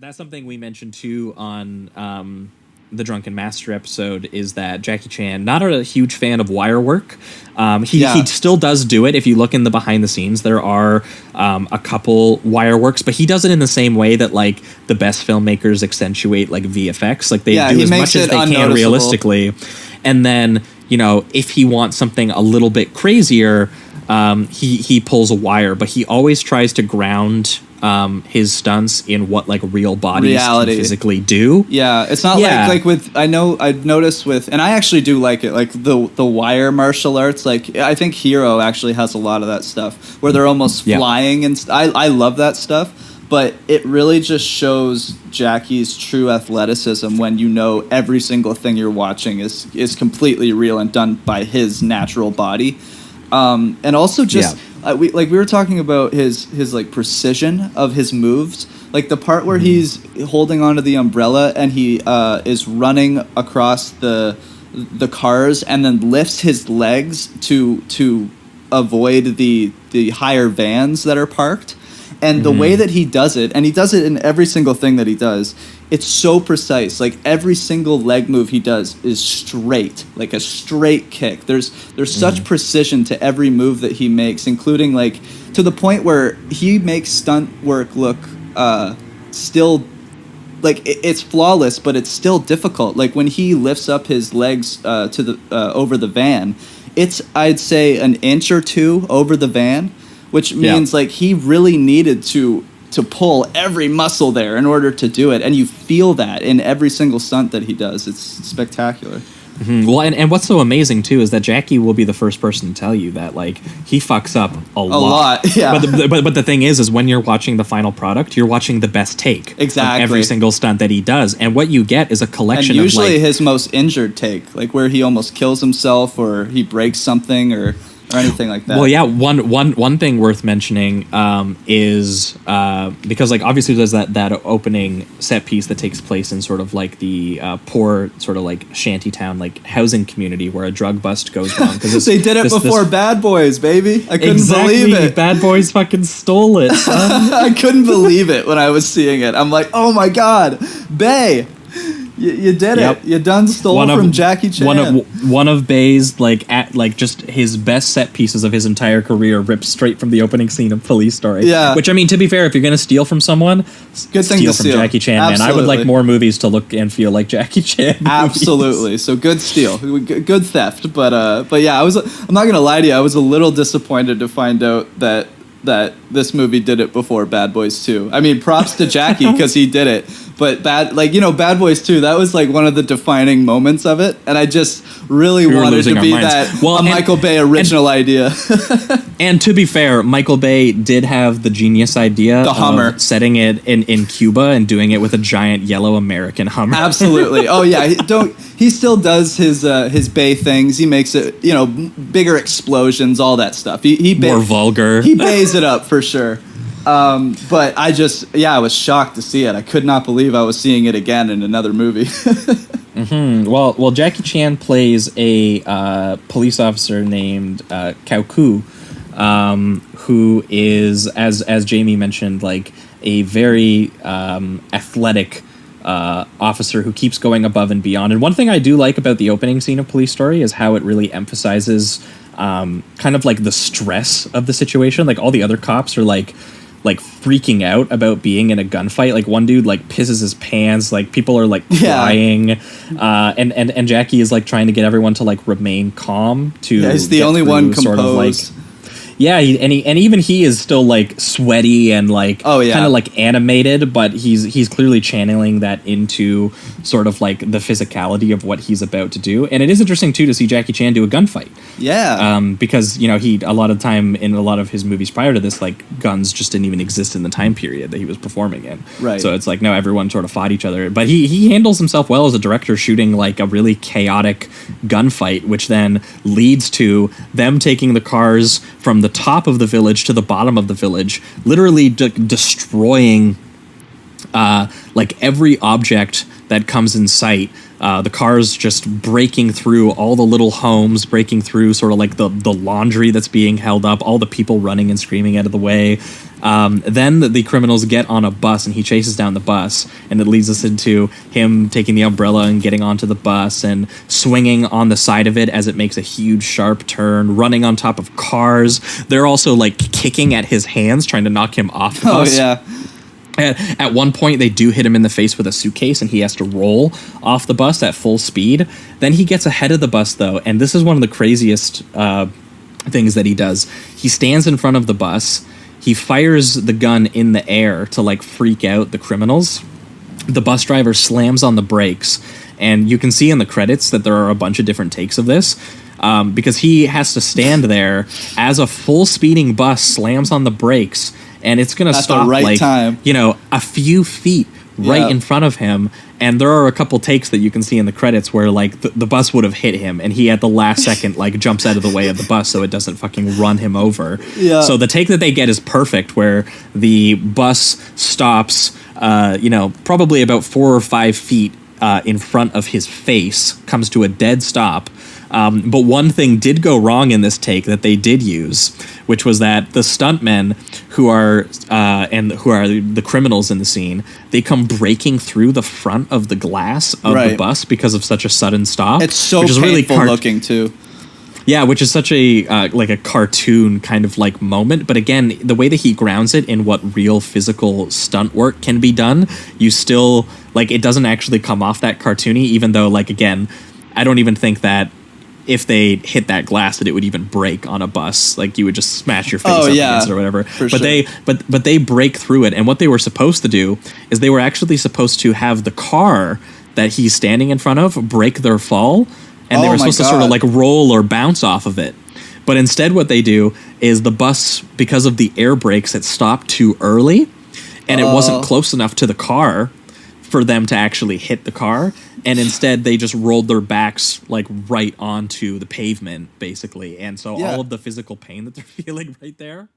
that's something we mentioned too on the Drunken Master episode, is that Jackie Chan, not a huge fan of wire work. He still does do it. If you look in the behind the scenes, there are a couple wire works, but he does it in the same way that like the best filmmakers accentuate like VFX. Like they do as much as they can realistically. And then, you know, if he wants something a little bit crazier, he pulls a wire, but he always tries to ground his stunts in what like real bodies can physically do. Yeah, it's not like with, I know I've noticed with, and I actually do like it, like the wire martial arts. Like I think Hero actually has a lot of that stuff where they're almost flying, and I love that stuff. But it really just shows Jackie's true athleticism when you know every single thing you're watching is completely real and done by his natural body. And also just we were talking about his like precision of his moves, like the part where he's holding onto the umbrella and he is running across the cars and then lifts his legs to avoid the higher vans that are parked. And the way that he does it, and he does it in every single thing that he does, it's so precise. Like every single leg move he does is straight, like a straight kick. There's such precision to every move that he makes, including like to the point where he makes stunt work look still like it's flawless, but it's still difficult. Like when he lifts up his legs to the over the van, it's I'd say an inch or two over the van. Which means like he really needed to pull every muscle there in order to do it, and you feel that in every single stunt that he does. It's spectacular. Mm-hmm. Well, and what's so amazing too is that Jackie will be the first person to tell you that like he fucks up a lot. Yeah. But the thing is when you're watching the final product, you're watching the best take. Exactly. Of every single stunt that he does, and what you get is a collection of usually his most injured take, like where he almost kills himself or he breaks something or anything like that. Well, yeah, one thing worth mentioning is because like obviously there's that opening set piece that takes place in sort of like the poor sort of like shantytown like housing community where a drug bust goes wrong. Because they did it before Bad Boys, baby. I couldn't believe it. Bad Boys fucking stole it. I couldn't believe it when I was seeing it. I'm like, oh my god, Bay. You did it. You done stole from Jackie Chan. One of Bay's like just his best set pieces of his entire career ripped straight from the opening scene of Police Story. Yeah. Which I mean, to be fair, if you're gonna steal from someone, good thing to steal from Jackie Chan. Absolutely. Man, I would like more movies to look and feel like Jackie Chan. Movies. Absolutely. So good steal, good theft. But yeah, I'm not gonna lie to you. I was a little disappointed to find out that this movie did it before Bad Boys 2. I mean, props to Jackie because he did it. But Bad Boys 2, that was like one of the defining moments of it. And I just really wanted to be that Michael Bay original idea. And to be fair, Michael Bay did have the genius idea of setting it in Cuba and doing it with a giant yellow American Hummer. Absolutely. Oh yeah, he still does his Bay things. He makes it, bigger explosions, all that stuff. He more vulgar. He bays it up for sure. But I was shocked to see it. I could not believe I was seeing it again in another movie. Mm-hmm. Well, Jackie Chan plays a police officer named Cao Ku, who is, as Jamie mentioned, like a very athletic officer who keeps going above and beyond. And one thing I do like about the opening scene of Police Story is how it really emphasizes kind of like the stress of the situation. Like all the other cops are like freaking out about being in a gunfight. Like one dude like pisses his pants, like people are like crying, and Jackie is like trying to get everyone to like remain calm. He's the only one composed. Sort of like, even he is still like sweaty and like kind of like animated, but he's clearly channeling that into sort of like the physicality of what he's about to do. And it is interesting too to see Jackie Chan do a gunfight. Yeah. Because he a lot of time in a lot of his movies prior to this, like guns just didn't even exist in the time period that he was performing in. Right. So it's like no, everyone sort of fought each other, but he handles himself well as a director, shooting like a really chaotic gunfight, which then leads to them taking the cars from the top of the village to the bottom of the village, literally destroying like every object that comes in sight. The cars just breaking through all the little homes, breaking through sort of like the laundry that's being held up, all the people running and screaming out of the way. Then the criminals get on a bus, and he chases down the bus, and it leads us into him taking the umbrella and getting onto the bus and swinging on the side of it as it makes a huge sharp turn, running on top of cars. They're also like kicking at his hands, trying to knock him off the bus. Oh, yeah. At one point, they do hit him in the face with a suitcase, and he has to roll off the bus at full speed. Then he gets ahead of the bus, though, and this is one of the craziest things that he does. He stands in front of the bus. He fires the gun in the air to, like, freak out the criminals. The bus driver slams on the brakes, and you can see in the credits that there are a bunch of different takes of this, because he has to stand there as a full speeding bus slams on the brakes, and it's going to stop right time. A few feet right in front of him. And there are a couple takes that you can see in the credits where like the bus would have hit him, and he at the last second like jumps out of the way of the bus so it doesn't fucking run him over. Yeah. So the take that they get is perfect, where the bus stops, probably about 4 or 5 feet in front of his face, comes to a dead stop. But one thing did go wrong in this take that they did use, which was that the stuntmen who are the criminals in the scene, they come breaking through the front of the glass of the bus because of such a sudden stop. It's so painful looking too. Yeah, which is such a like a cartoon kind of like moment. But again, the way that he grounds it in what real physical stunt work can be done, you still like it doesn't actually come off that cartoony. Even though, like again, I don't even think that if they hit that glass that it would even break on a bus. Like you would just smash your face up against it or whatever. But they break through it. And what they were supposed to do is they were actually supposed to have the car that he's standing in front of break their fall. And they were supposed to sort of like roll or bounce off of it. But instead what they do is the bus, because of the air brakes, it stopped too early. And it wasn't close enough to the car for them to actually hit the car. And instead they just rolled their backs like right onto the pavement, basically. And so all of the physical pain that they're feeling right there